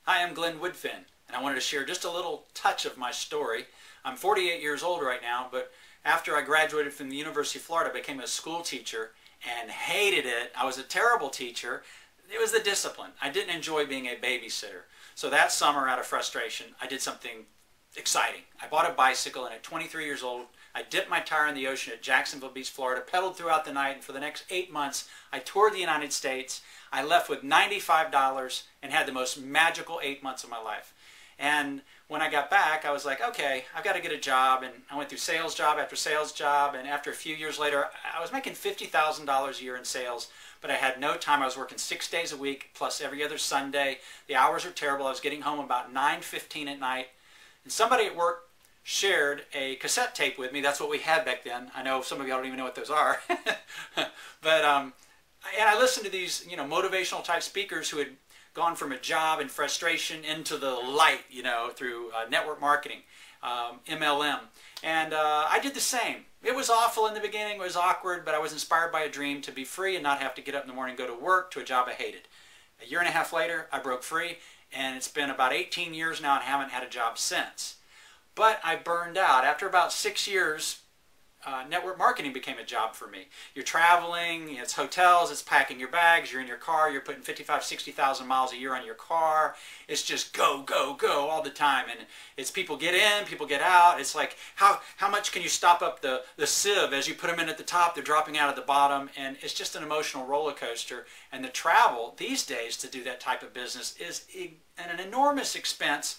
Hi, I'm Glenn Woodfin, and I wanted to share just a little touch of my story. I'm 48 years old right now, but after I graduated from the University of Florida, I became a school teacher and hated it. I was a terrible teacher. It was the discipline. I didn't enjoy being a babysitter. So that summer, out of frustration, I did something exciting. I bought a bicycle, and at 23 years old, I dipped my tire in the ocean at Jacksonville Beach, Florida, pedaled throughout the night, and for the next 8 months, I toured the United States. I left with $95 and had the most magical 8 months of my life. And when I got back, I was like, okay, I've got to get a job. And I went through sales job after sales job, and after a few years later, I was making $50,000 a year in sales, but I had no time. I was working 6 days a week, plus every other Sunday. The hours were terrible. I was getting home about 9:15 at night. And somebody at work shared a cassette tape with me. That's what we had back then. I know some of y'all don't even know what those are. But and I listened to these, motivational type speakers who had gone from a job and frustration into the light, through network marketing, MLM. And I did the same. It was awful in the beginning. It was awkward, but I was inspired by a dream to be free and not have to get up in the morning and go to work to a job I hated. A year and a half later, I broke free, and it's been about 18 years now and haven't had a job since. But I burned out. After about 6 years, network marketing became a job for me. You're traveling, it's hotels, it's packing your bags, you're in your car, you're putting 55, 60,000 miles a year on your car. It's just go, go, go all the time. And it's people get in, people get out. It's like, how much can you stop up the sieve? As you put them in at the top, they're dropping out at the bottom. And it's just an emotional roller coaster. And the travel these days to do that type of business is an enormous expense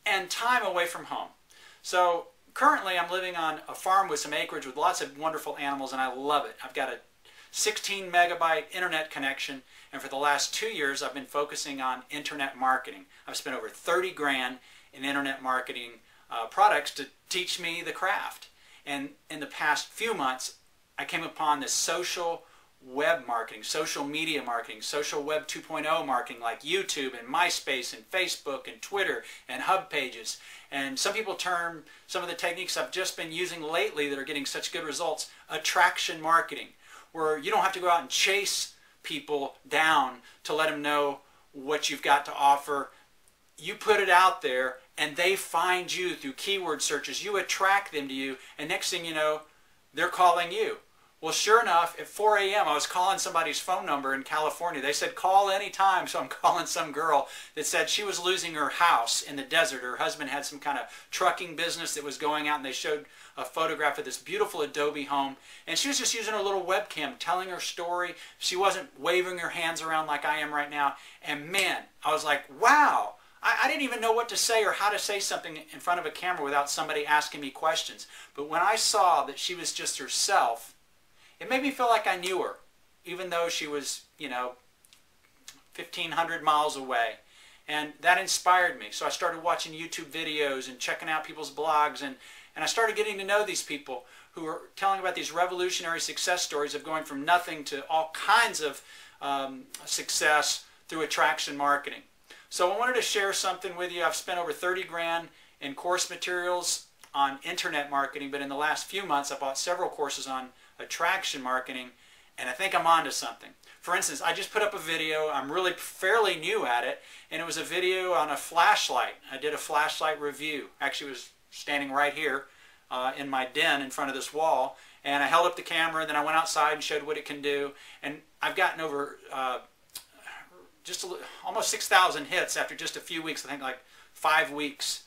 and time away from home. So currently, I'm living on a farm with some acreage with lots of wonderful animals, and I love it. I've got a 16 megabyte internet connection, and for the last 2 years, I've been focusing on internet marketing. I've spent over 30 grand in internet marketing products to teach me the craft. And in the past few months, I came upon this social web marketing, social media marketing, social web 2.0 marketing like YouTube and MySpace and Facebook and Twitter and hub pages. And some people term some of the techniques I've just been using lately that are getting such good results attraction marketing, where you don't have to go out and chase people down to let them know what you've got to offer. You put it out there and they find you through keyword searches. You attract them to you, and next thing you know, they're calling you. Well, sure enough, at 4 a.m. I was calling somebody's phone number in California. They said, call anytime. So I'm calling some girl that said she was losing her house in the desert. Her husband had some kind of trucking business that was going out, and they showed a photograph of this beautiful adobe home. And she was just using her little webcam, telling her story. She wasn't waving her hands around like I am right now. And man, I was like, wow. I didn't even know what to say or how to say something in front of a camera without somebody asking me questions. But when I saw that she was just herself, it made me feel like I knew her, even though she was, 1,500 miles away. And that inspired me. So I started watching YouTube videos and checking out people's blogs, and I started getting to know these people who are telling about these revolutionary success stories of going from nothing to all kinds of success through attraction marketing. So I wanted to share something with you. I've spent over 30 grand in course materials on internet marketing, but in the last few months I bought several courses on attraction marketing, and I think I'm onto something. For instance, I just put up a video. I'm really fairly new at it, and it was a video on a flashlight. I did a flashlight review. Actually, it was standing right here in my den in front of this wall, and I held up the camera, and then I went outside and showed what it can do. And I've gotten over almost 6,000 hits after just a few weeks. I think like 5 weeks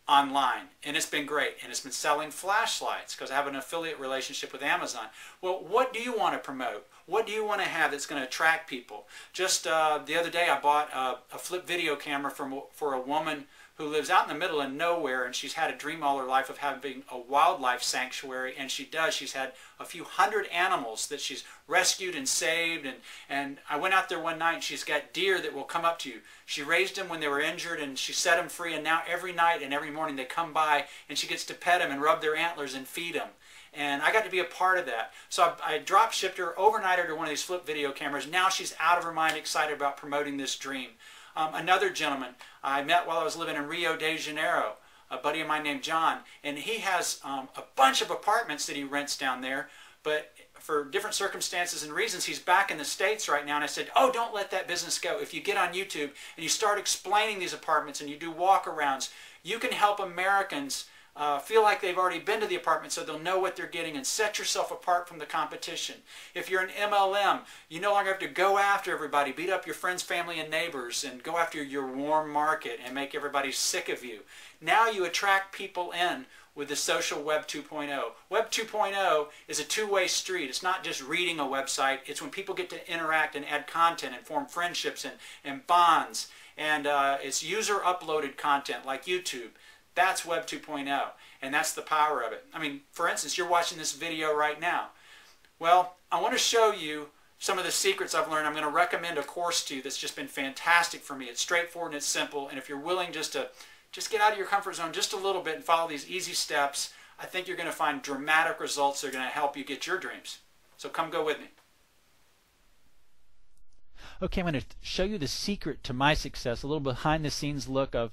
online, and it's been great, and it's been selling flashlights because I have an affiliate relationship with Amazon. Well, what do you want to promote? What do you want to have that's going to attract people? Just the other day I bought a flip video camera for a woman who lives out in the middle of nowhere, and she's had a dream all her life of having a wildlife sanctuary, and she does. She's had a few hundred animals that she's rescued and saved, and I went out there one night, and she's got deer that will come up to you. She raised them when they were injured, and she set them free, and now every night and every morning they come by, and she gets to pet them and rub their antlers and feed them. And I got to be a part of that. So I drop shipped her, overnight her to one of these flip video cameras. Now she's out of her mind excited about promoting this dream. Another gentleman I met while I was living in Rio de Janeiro, a buddy of mine named John, and he has a bunch of apartments that he rents down there, but for different circumstances and reasons, he's back in the States right now. And I said, oh, don't let that business go. If you get on YouTube and you start explaining these apartments and you do walk-arounds, you can help Americans feel like they've already been to the apartment so they'll know what they're getting, and set yourself apart from the competition. If you're an MLM, you no longer have to go after everybody, beat up your friends, family, and neighbors, and go after your warm market and make everybody sick of you. Now you attract people in with the social Web 2.0. Web 2.0 is a two-way street. It's not just reading a website. It's when people get to interact and add content and form friendships and bonds. And it's user-uploaded content like YouTube. That's Web 2.0, and that's the power of it. I mean, for instance, you're watching this video right now. Well, I want to show you some of the secrets I've learned. I'm going to recommend a course to you that's just been fantastic for me. It's straightforward and it's simple, and if you're willing just to get out of your comfort zone just a little bit and follow these easy steps, I think you're going to find dramatic results that are going to help you get your dreams. So come go with me. Okay, I'm going to show you the secret to my success, a little behind-the-scenes look of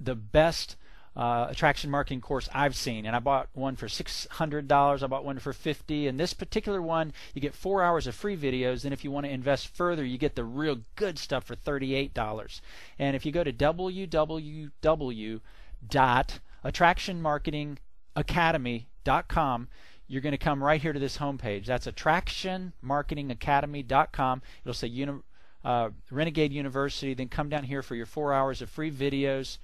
the best attraction marketing course I've seen. And I bought one for $600, I bought one for $50, and this particular one, you get 4 hours of free videos, and if you want to invest further, you get the real good stuff for $38. And if you go to www.attractionmarketingacademy.com, you're going to come right here to this homepage. That's attractionmarketingacademy.com. It'll say Renegade University. Then come down here for your 4 hours of free videos.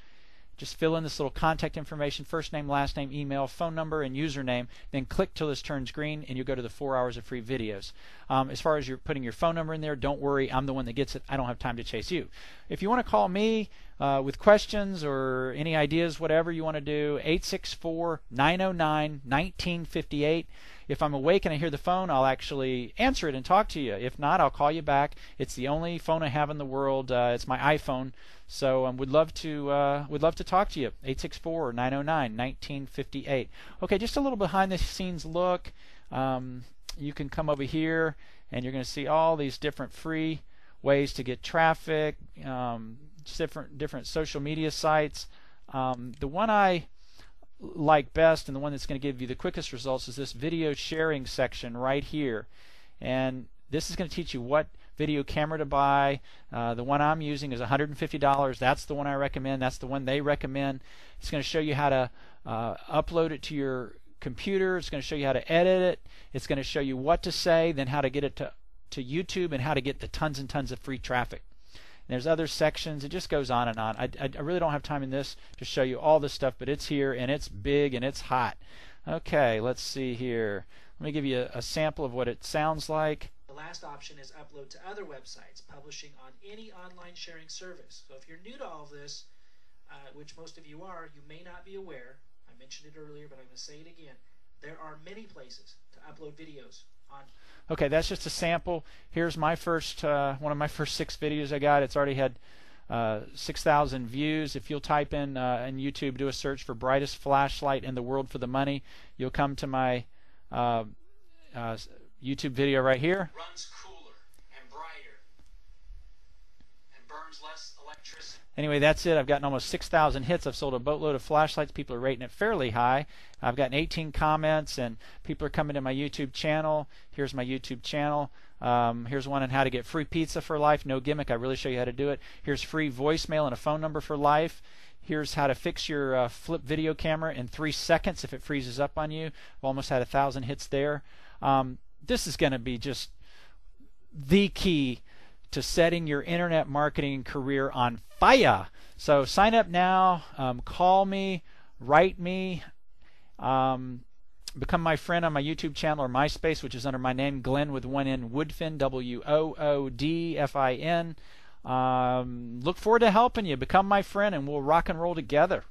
Just fill in this little contact information, first name, last name, email, phone number, and username. Then click till this turns green, and you'll go to the 4 hours of free videos. As far as you're putting your phone number in there, don't worry. I'm the one that gets it. I don't have time to chase you. If you want to call me with questions or any ideas, whatever you want to do, 864-909-1958. If I'm awake and I hear the phone, I'll actually answer it and talk to you. If not, I'll call you back. It's the only phone I have in the world. It's my iPhone. So would love to talk to you. 864-909-1958. Okay, just a little behind the scenes look. You can come over here and you're going to see all these different free ways to get traffic, different social media sites. The one I like best and the one that's going to give you the quickest results is this video sharing section right here. And this is going to teach you what video camera to buy. The one I'm using is $150. That's the one I recommend. That's the one they recommend. It's going to show you how to upload it to your computer. It's going to show you how to edit it. It's going to show you what to say, then how to get it to YouTube, and how to get the tons and tons of free traffic. And there's other sections. It just goes on and on. I really don't have time in this to show you all this stuff, but it's here and it's big and it's hot. Okay, let's see here. Let me give you a sample of what it sounds like. The last option is upload to other websites, publishing on any online sharing service. So if you're new to all of this, which most of you are, you may not be aware. I mentioned it earlier, but I'm going to say it again. There are many places to upload videos on. Okay, that's just a sample. Here's my first one of my first 6 videos I got. It's already had 6,000 views. If you'll type in YouTube, do a search for brightest flashlight in the world for the money, you'll come to my YouTube video right here. Runs cooler and brighter and burns less electricity. Anyway, that's it. I've gotten almost 6,000 hits. I've sold a boatload of flashlights. People are rating it fairly high. I've gotten 18 comments, and people are coming to my YouTube channel. Here's my YouTube channel. Here's one on how to get free pizza for life. No gimmick. I really show you how to do it. Here's free voicemail and a phone number for life. Here's how to fix your flip video camera in 3 seconds if it freezes up on you. I've almost had 1,000 hits there. This is going to be just the key to setting your internet marketing career on fire. So sign up now, call me, write me, become my friend on my YouTube channel or MySpace, which is under my name, Glenn with one N, Woodfin, Woodfin. Look forward to helping you. Become my friend and we'll rock and roll together.